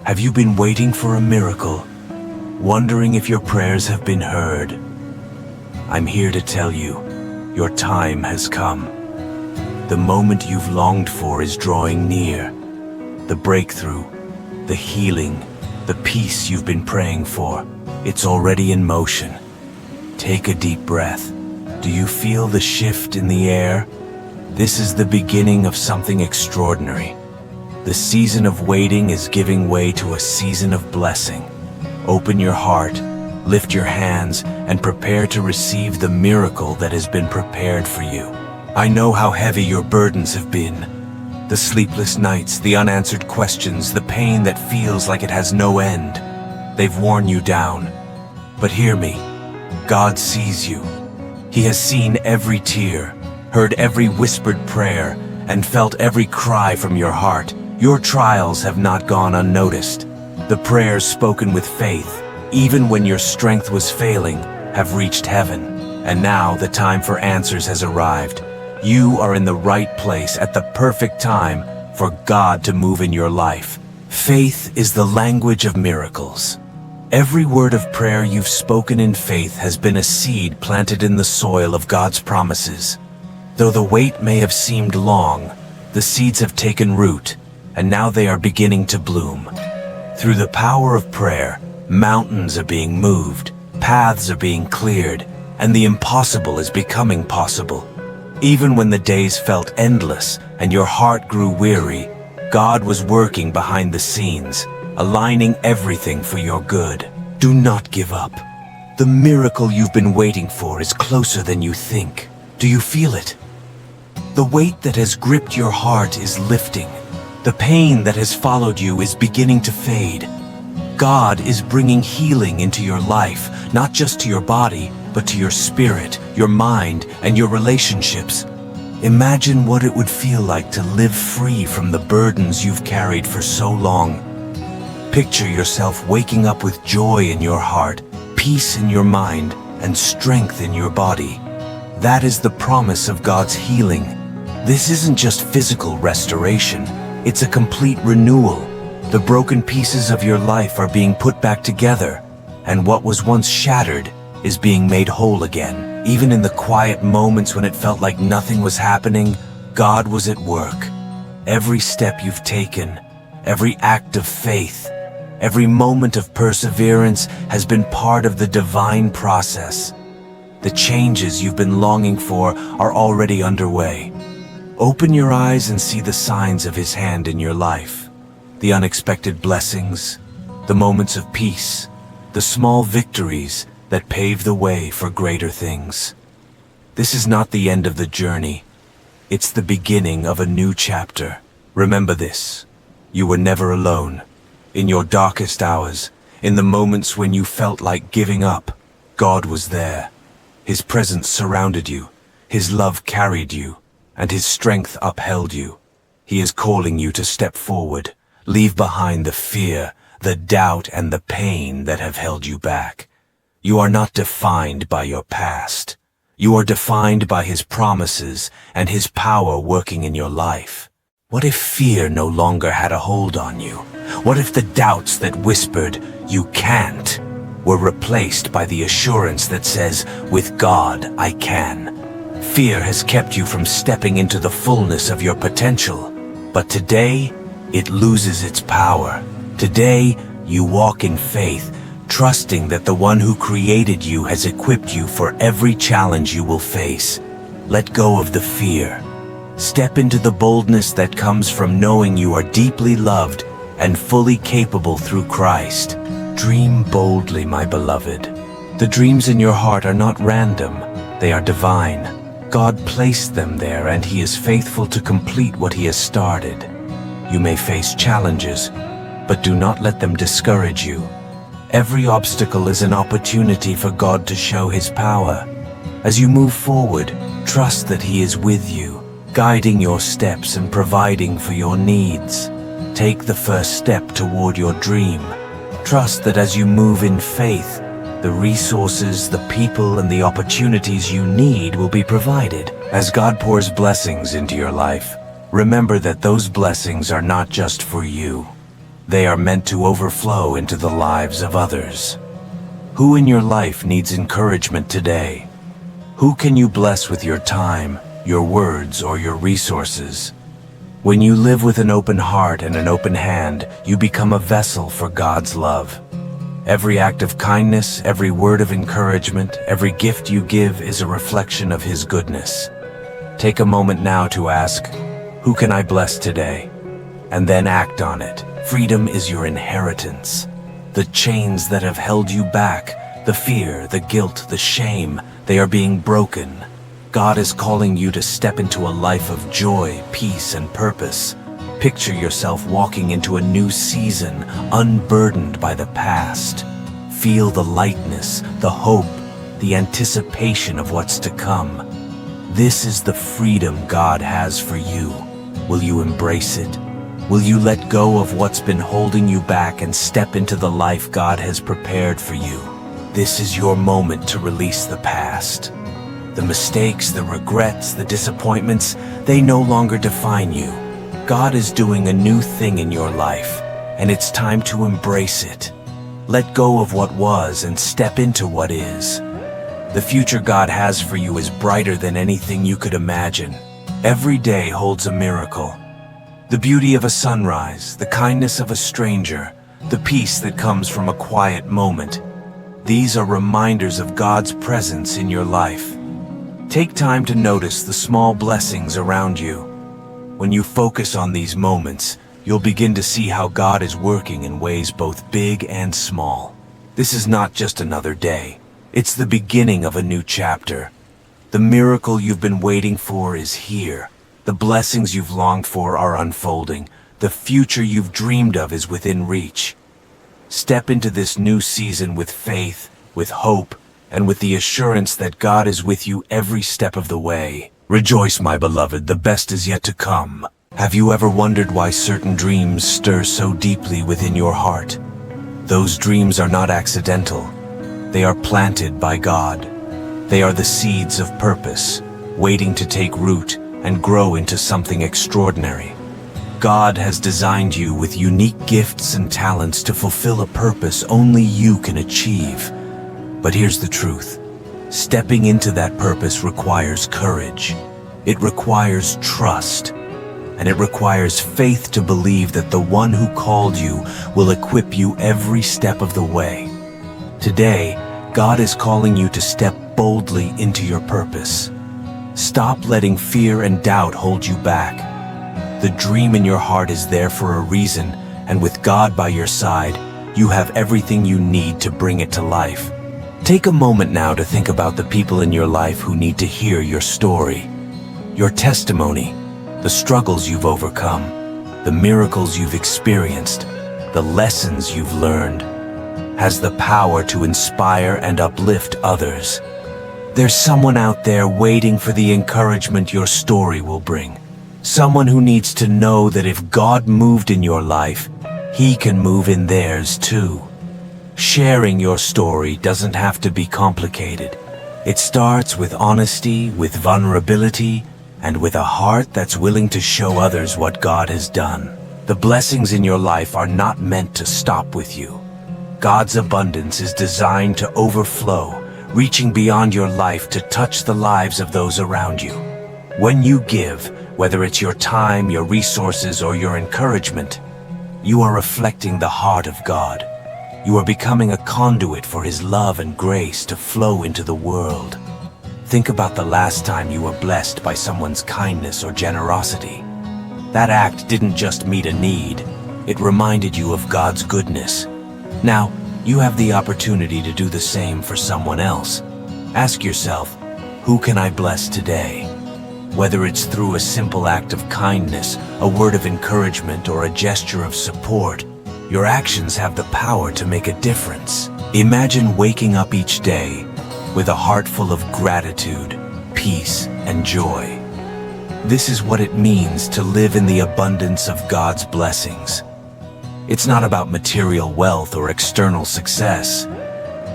Have you been waiting for a miracle? Wondering if your prayers have been heard? I'm here to tell you, your time has come. The moment you've longed for is drawing near. The breakthrough, the healing, the peace you've been praying for, it's already in motion. Take a deep breath. Do you feel the shift in the air? This is the beginning of something extraordinary. The season of waiting is giving way to a season of blessing. Open your heart, lift your hands, and prepare to receive the miracle that has been prepared for you. I know how heavy your burdens have been. The sleepless nights, the unanswered questions, the pain that feels like it has no end. They've worn you down. But hear me, God sees you. He has seen every tear, heard every whispered prayer, and felt every cry from your heart. Your trials have not gone unnoticed. The prayers spoken with faith, even when your strength was failing, have reached heaven. And now the time for answers has arrived. You are in the right place at the perfect time for God to move in your life. Faith is the language of miracles. Every word of prayer you've spoken in faith has been a seed planted in the soil of God's promises. Though the wait may have seemed long, the seeds have taken root, and now they are beginning to bloom. Through the power of prayer, mountains are being moved, paths are being cleared, and the impossible is becoming possible. Even when the days felt endless and your heart grew weary, God was working behind the scenes, aligning everything for your good. Do not give up. The miracle you've been waiting for is closer than you think. Do you feel it? The weight that has gripped your heart is lifting. The pain that has followed you is beginning to fade. God is bringing healing into your life, not just to your body, but to your spirit, your mind, and your relationships. Imagine what it would feel like to live free from the burdens you've carried for so long. Picture yourself waking up with joy in your heart, peace in your mind, and strength in your body. That is the promise of God's healing. This isn't just physical restoration, it's a complete renewal. The broken pieces of your life are being put back together, and what was once shattered is being made whole again. Even in the quiet moments when it felt like nothing was happening, God was at work. Every step you've taken, every act of faith, every moment of perseverance has been part of the divine process. The changes you've been longing for are already underway. Open your eyes and see the signs of His hand in your life. The unexpected blessings, the moments of peace, the small victories that pave the way for greater things. This is not the end of the journey. It's the beginning of a new chapter. Remember this, you were never alone. In your darkest hours, in the moments when you felt like giving up, God was there. His presence surrounded you, His love carried you, and His strength upheld you. He is calling you to step forward, leave behind the fear, the doubt, and the pain that have held you back. You are not defined by your past. You are defined by His promises and His power working in your life. What if fear no longer had a hold on you? What if the doubts that whispered, "You can't," were replaced by the assurance that says, "With God, I can"? Fear has kept you from stepping into the fullness of your potential. But today, it loses its power. Today, you walk in faith, trusting that the one who created you has equipped you for every challenge you will face. Let go of the fear. Step into the boldness that comes from knowing you are deeply loved and fully capable through Christ. Dream boldly, my beloved. The dreams in your heart are not random, they are divine. God placed them there, and He is faithful to complete what He has started. You may face challenges, but do not let them discourage you. Every obstacle is an opportunity for God to show His power. As you move forward, trust that He is with you, guiding your steps and providing for your needs. Take the first step toward your dream. Trust that as you move in faith, the resources, the people, and the opportunities you need will be provided. As God pours blessings into your life, remember that those blessings are not just for you. They are meant to overflow into the lives of others. Who in your life needs encouragement today? Who can you bless with your time, your words, or your resources? When you live with an open heart and an open hand, you become a vessel for God's love. Every act of kindness, every word of encouragement, every gift you give is a reflection of His goodness. Take a moment now to ask, who can I bless today? And then act on it. Freedom is your inheritance. The chains that have held you back, the fear, the guilt, the shame, they are being broken. God is calling you to step into a life of joy, peace, and purpose. Picture yourself walking into a new season, unburdened by the past. Feel the lightness, the hope, the anticipation of what's to come. This is the freedom God has for you. Will you embrace it? Will you let go of what's been holding you back and step into the life God has prepared for you? This is your moment to release the past. The mistakes, the regrets, the disappointments, they no longer define you. God is doing a new thing in your life, and it's time to embrace it. Let go of what was and step into what is. The future God has for you is brighter than anything you could imagine. Every day holds a miracle. The beauty of a sunrise, the kindness of a stranger, the peace that comes from a quiet moment. These are reminders of God's presence in your life. Take time to notice the small blessings around you. When you focus on these moments, you'll begin to see how God is working in ways both big and small. This is not just another day. It's the beginning of a new chapter. The miracle you've been waiting for is here. The blessings you've longed for are unfolding. The future you've dreamed of is within reach. Step into this new season with faith, with hope, and with the assurance that God is with you every step of the way. Rejoice, my beloved, the best is yet to come. Have you ever wondered why certain dreams stir so deeply within your heart? Those dreams are not accidental. They are planted by God. They are the seeds of purpose, waiting to take root and grow into something extraordinary. God has designed you with unique gifts and talents to fulfill a purpose only you can achieve. But here's the truth. Stepping into that purpose requires courage. It requires trust. And it requires faith to believe that the one who called you will equip you every step of the way. Today, God is calling you to step boldly into your purpose. Stop letting fear and doubt hold you back. The dream in your heart is there for a reason, and with God by your side, you have everything you need to bring it to life. Take a moment now to think about the people in your life who need to hear your story, your testimony, the struggles you've overcome, the miracles you've experienced, the lessons you've learned, has the power to inspire and uplift others. There's someone out there waiting for the encouragement your story will bring. Someone who needs to know that if God moved in your life, He can move in theirs too. Sharing your story doesn't have to be complicated. It starts with honesty, with vulnerability, and with a heart that's willing to show others what God has done. The blessings in your life are not meant to stop with you. God's abundance is designed to overflow, reaching beyond your life to touch the lives of those around you. When you give, whether it's your time, your resources, or your encouragement, you are reflecting the heart of God. You are becoming a conduit for His love and grace to flow into the world. Think about the last time you were blessed by someone's kindness or generosity. That act didn't just meet a need, it reminded you of God's goodness. Now, you have the opportunity to do the same for someone else. Ask yourself, who can I bless today? Whether it's through a simple act of kindness, a word of encouragement, or a gesture of support, your actions have the power to make a difference. Imagine waking up each day with a heart full of gratitude, peace, and joy. This is what it means to live in the abundance of God's blessings. It's not about material wealth or external success.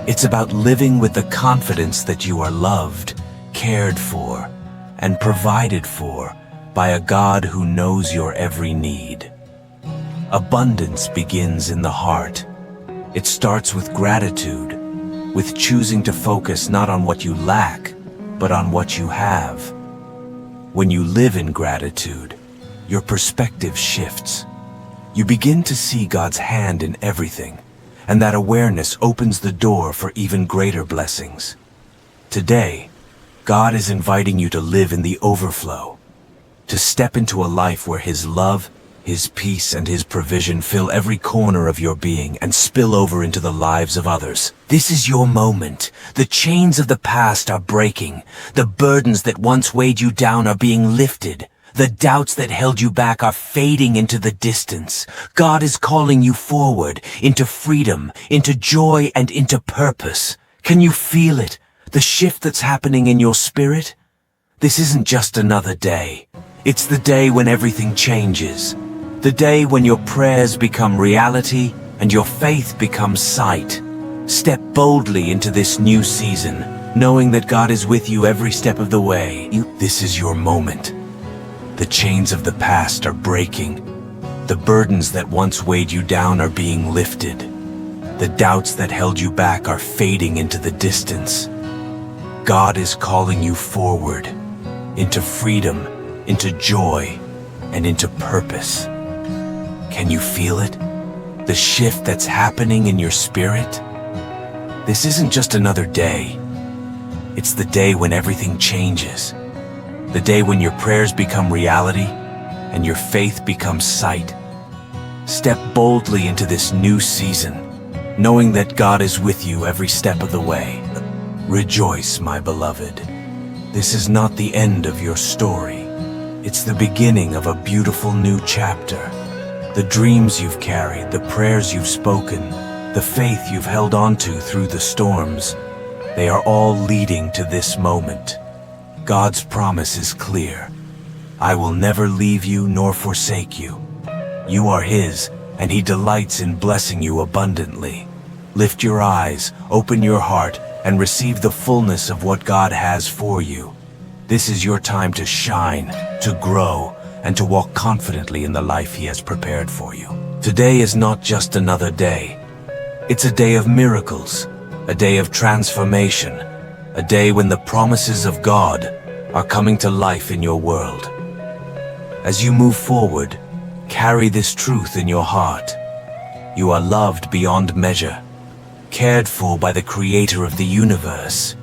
It's about living with the confidence that you are loved, cared for, and provided for by a God who knows your every need. Abundance begins in the heart. It starts with gratitude, with choosing to focus not on what you lack, but on what you have. When you live in gratitude, your perspective shifts. You begin to see God's hand in everything, and that awareness opens the door for even greater blessings. Today, God is inviting you to live in the overflow, to step into a life where His love, His peace, and His provision fill every corner of your being and spill over into the lives of others. This is your moment. The chains of the past are breaking. The burdens that once weighed you down are being lifted. The doubts that held you back are fading into the distance. God is calling you forward, into freedom, into joy, and into purpose. Can you feel it? The shift that's happening in your spirit? This isn't just another day. It's the day when everything changes. The day when your prayers become reality and your faith becomes sight. Step boldly into this new season, knowing that God is with you every step of the way. This is your moment. The chains of the past are breaking. The burdens that once weighed you down are being lifted. The doubts that held you back are fading into the distance. God is calling you forward, into freedom, into joy, and into purpose. Can you feel it? The shift that's happening in your spirit? This isn't just another day. It's the day when everything changes. The day when your prayers become reality and your faith becomes sight. Step boldly into this new season, knowing that God is with you every step of the way. Rejoice, my beloved. This is not the end of your story. It's the beginning of a beautiful new chapter. The dreams you've carried, the prayers you've spoken, the faith you've held on to through the storms, they are all leading to this moment. God's promise is clear. I will never leave you nor forsake you. You are His, and He delights in blessing you abundantly. Lift your eyes, open your heart, and receive the fullness of what God has for you. This is your time to shine, to grow, and to walk confidently in the life He has prepared for you. Today is not just another day. It's a day of miracles, a day of transformation, a day when the promises of God are coming to life in your world. As you move forward, carry this truth in your heart. You are loved beyond measure, cared for by the Creator of the universe,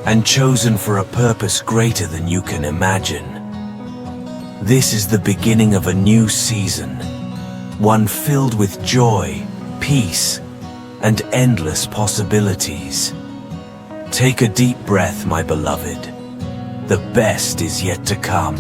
and chosen for a purpose greater than you can imagine. This is the beginning of a new season, one filled with joy, peace, and endless possibilities. Take a deep breath, my beloved. The best is yet to come.